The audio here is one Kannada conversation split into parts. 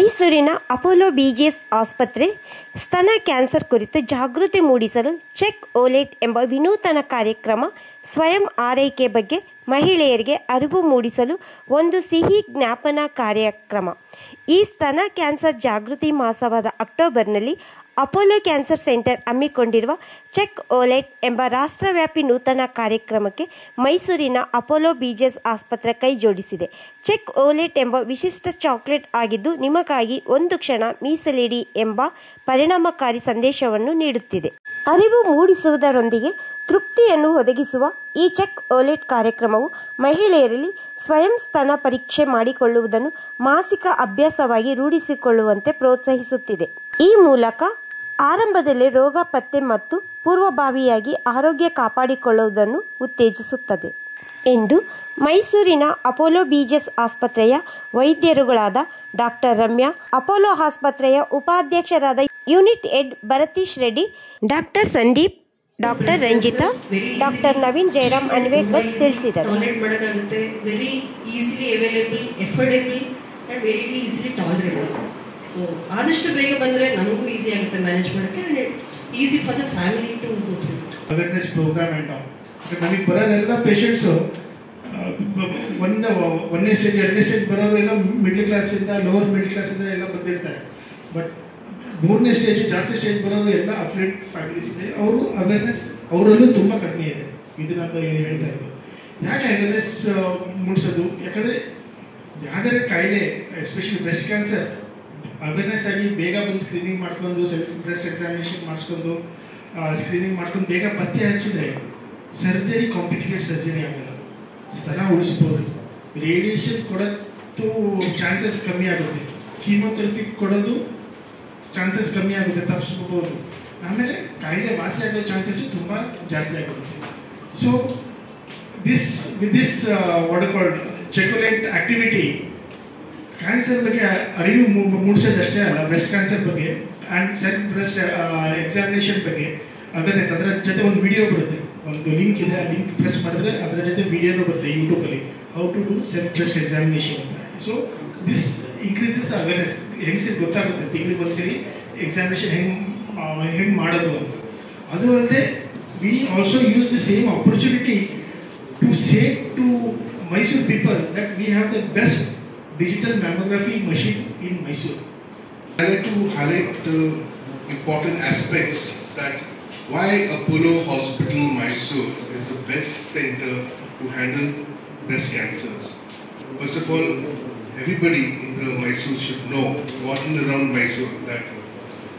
ಮೈಸೂರಿನ ಅಪೋಲೋ ಬಿಜಿಎಸ್ ಆಸ್ಪತ್ರೆ ಸ್ತನ ಕ್ಯಾನ್ಸರ್ ಕುರಿತು ಜಾಗೃತಿ ಮೂಡಿಸಲು ಚೆಕ್ ಓಲೆಟ್ ಎಂಬ ವಿನೂತನ ಕಾರ್ಯಕ್ರಮ, ಸ್ವಯಂ ಆರೈಕೆ ಬಗ್ಗೆ ಮಹಿಳೆಯರಿಗೆ ಅರಿವು ಮೂಡಿಸಲು ಒಂದು ಸಿಹಿ ಜ್ಞಾಪನಾ ಕಾರ್ಯಕ್ರಮ. ಈ ಸ್ತನ ಕ್ಯಾನ್ಸರ್ ಜಾಗೃತಿ ಮಾಸವಾದ ಅಕ್ಟೋಬರ್ನಲ್ಲಿ ಅಪೋಲೋ ಕ್ಯಾನ್ಸರ್ ಸೆಂಟರ್ ಹಮ್ಮಿಕೊಂಡಿರುವ ಚೆಕ್ ಓಲೆಟ್ ಎಂಬ ರಾಷ್ಟ್ರವ್ಯಾಪಿ ನೂತನ ಕಾರ್ಯಕ್ರಮಕ್ಕೆ ಮೈಸೂರಿನ ಅಪೋಲೋ ಬಿಜಿಎಸ್ ಆಸ್ಪತ್ರೆ ಕೈ ಜೋಡಿಸಿದೆ. ಚೆಕ್ ಓಲೆಟ್ ಎಂಬ ವಿಶಿಷ್ಟ ಚಾಕ್ಲೇಟ್ ಆಗಿದ್ದು, ನಿಮಗಾಗಿ ಒಂದು ಕ್ಷಣ ಮೀಸಲಿಡಿ ಎಂಬ ಪರಿಣಾಮಕಾರಿ ಸಂದೇಶವನ್ನು ನೀಡುತ್ತಿದೆ. ಅರಿವು ಮೂಡಿಸುವುದರೊಂದಿಗೆ ತೃಪ್ತಿಯನ್ನು ಒದಗಿಸುವ ಈ ಚೆಕ್ ಓಲೆಟ್ ಕಾರ್ಯಕ್ರಮವು ಮಹಿಳೆಯರಲ್ಲಿ ಸ್ವಯಂ ಸ್ತನ ಪರೀಕ್ಷೆ ಮಾಡಿಕೊಳ್ಳುವುದನ್ನು ಮಾಸಿಕ ಅಭ್ಯಾಸವಾಗಿ ರೂಢಿಸಿಕೊಳ್ಳುವಂತೆ ಪ್ರೋತ್ಸಾಹಿಸುತ್ತಿದೆ. ಈ ಮೂಲಕ ಆರಂಭದಲ್ಲಿ ರೋಗ ಪತ್ತೆ ಮತ್ತು ಪೂರ್ವಭಾವಿಯಾಗಿ ಆರೋಗ್ಯ ಕಾಪಾಡಿಕೊಳ್ಳುವುದನ್ನು ಉತ್ತೇಜಿಸುತ್ತದೆ ಎಂದು ಮೈಸೂರಿನ ಅಪೋಲೋ ಬಿಜಿಎಸ್ ಆಸ್ಪತ್ರೆಯ ವೈದ್ಯರುಗಳಾದ ಡಾಕ್ಟರ್ ರಮ್ಯಾ, ಅಪೋಲೋ ಆಸ್ಪತ್ರೆಯ ಉಪಾಧ್ಯಕ್ಷರಾದ unit head Bharathish Reddy, doctor Sandeep, doctor Ranjitha, doctor Naveen Jayaram Anvekar ತಿಳಿಸಿದರು. ಸೊ ಆದಷ್ಟು ಬೇಗ ಬಂದರೆ ನಮಗೂ ಈಸಿ ಆಗುತ್ತೆ ಮ್ಯಾನೇಜ್ ಮಾಡೋಕ್ಕೆ, and it's easy for the family to go through it. Awareness program and ನಮಗೆ ಬರೋರೆಲ್ಲ ಪೇಷಂಟ್ಸು ಒಂದನೇ ಸ್ಟೇಜ್, ಎರಡನೇ ಸ್ಟೇಜ್ ಬರೋರು ಎಲ್ಲ ಮಿಡ್ಲ್ ಕ್ಲಾಸಿಂದ, ಲೋವರ್ ಮಿಡ್ಲ್ ಕ್ಲಾಸಿಂದ ಎಲ್ಲ ಬಂದಿರ್ತಾರೆ. ಬಟ್ ಮೂರನೇ ಸ್ಟೇಜ್, ಜಾಸ್ತಿ ಸ್ಟೇಜ್ ಬರೋರು ಎಲ್ಲ ಅಫ್ಲೇಟ್ ಫ್ಯಾಮಿಲೀಸ್ ಇದೆ. ಅವರು ಅವೇರ್ನೆಸ್ ಅವರಲ್ಲೂ ತುಂಬ ಕಡಿಮೆ ಇದೆ. ಇದು ನಾನು ಹೇಳ್ತಾ ಇರೋದು. ಯಾಕೆ ಅವೇರ್ನೆಸ್ ಮೂಡಿಸೋದು? ಯಾಕಂದರೆ ಯಾವ್ದಾರ ಕಾಯಿಲೆ, ಎಸ್ಪೆಷಲಿ ಬ್ರೆಸ್ಟ್ ಕ್ಯಾನ್ಸರ್, ಅವೇರ್ನೆಸ್ ಆಗಿ ಬೇಗ ಬಂದು ಸ್ಕ್ರೀನಿಂಗ್ ಮಾಡ್ಕೊಂಡು, ಸೆಲ್ಫ್ ಬ್ರೆಸ್ಟ್ ಎಕ್ಸಾಮಿನೇಷನ್ ಮಾಡಿಸ್ಕೊಂಡು, ಸ್ಕ್ರೀನಿಂಗ್ ಮಾಡ್ಕೊಂಡು ಬೇಗ ಪತ್ತೆ ಹಚ್ಚಿದ್ರೆ ಸರ್ಜರಿ, ಕಾಂಪ್ಲಿಕೇಟೆಡ್ ಸರ್ಜರಿ ಆಗಲ್ಲ, ಸ್ತನ ಉಳಿಸ್ಬೋದು. ರೇಡಿಯೇಷನ್ ಕೊಡೋದು ಚಾನ್ಸಸ್ ಕಮ್ಮಿ ಆಗುತ್ತೆ, ಕೀಮೋಥೆರಪಿ ಕೊಡೋದು ಚಾನ್ಸಸ್ ಕಮ್ಮಿ ಆಗುತ್ತೆ, ತಪ್ಪಿಸ್ಬೋದು. ಆಮೇಲೆ ಕಾಯಿಲೆ ವಾಸಿ ಆಗೋ ಚಾನ್ಸಸ್ಸು ತುಂಬ ಜಾಸ್ತಿ ಆಗುತ್ತೆ. So with this what called chocolate activity, cancer ಬಗ್ಗೆ ಅರಿವು ಮೂಡಿಸೋದಷ್ಟೇ ಅಲ್ಲ, ಬ್ರೆಸ್ಟ್ ಕ್ಯಾನ್ಸರ್ ಬಗ್ಗೆ ಆ್ಯಂಡ್ ಸೆಲ್ಫ್ ಬ್ರೆಸ್ಟ್ ಎಕ್ಸಾಮಿನೇಷನ್ ಬಗ್ಗೆ ಅವೇರ್ನೆಸ್. ಅದರ ಜೊತೆ ಒಂದು ವಿಡಿಯೋ ಬರುತ್ತೆ, ಒಂದು ಲಿಂಕ್ ಇದೆ, ಆ ಲಿಂಕ್ ಪ್ರೆಸ್ ಮಾಡಿದ್ರೆ ಅದರ ಜೊತೆ ವಿಡಿಯೋನೂ ಬರುತ್ತೆ ಯೂಟ್ಯೂಬಲ್ಲಿ, how to do self breast examination ಅಂತ. So this increases the awareness. ಹೆಂಗಸಿಗೆ ಗೊತ್ತಾಗುತ್ತೆ ತಿಂಗಳಿಗೆ ಒಂದ್ಸರಿ ಎಕ್ಸಾಮಿನೇಷನ್ ಹೆಂಗೆ ಮಾಡೋದು ಅಂತ. ಅದು ಅಲ್ಲದೆ we also use the same opportunity to say to Mysuru people that we have the best digital mammography machine in Mysore. I like to highlight important aspects that why Apollo Hospital Mysore is the best center to handle breast cancers. First of all, everybody in the Mysore should know, what in around Mysore, that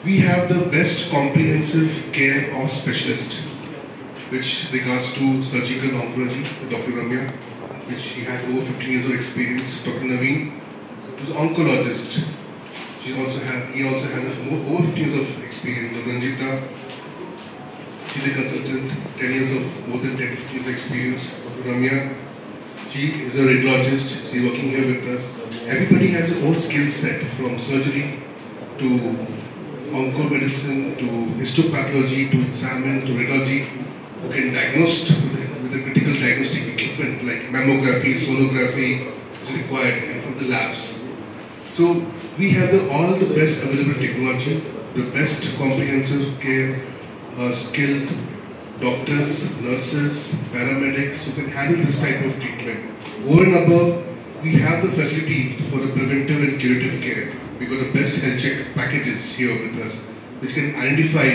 we have the best comprehensive care of specialist, which regards to surgical oncology, Dr. Ramya, which he had over 15 years of experience. Dr. Naveen, who's an oncologist. He also has over 15 years of experience. Dr. Ranjita, she's a consultant, 10 years of, more than 10 15 years of experience. Dr. Ramya, she is a radiologist. She's working here with us. Everybody has their own skill set, from surgery to oncomedicine to histopathology to examine to radiology, who can diagnose with the critical diagnostic equipment like mammography, sonography is required from the labs. So we have all the best available technology, the best comprehensive care, skilled doctors, nurses, paramedics who can handle this type of treatment. Over and above, we have the facility for the preventive and curative care. We got the best health check packages here with us, which can identify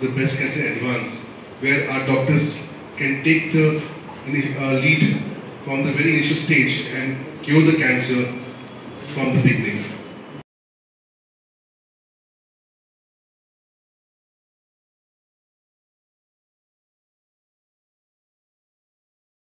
the breast cancer in advance, where our doctors can take the lead from the very initial stage and cure the cancer from the beginning.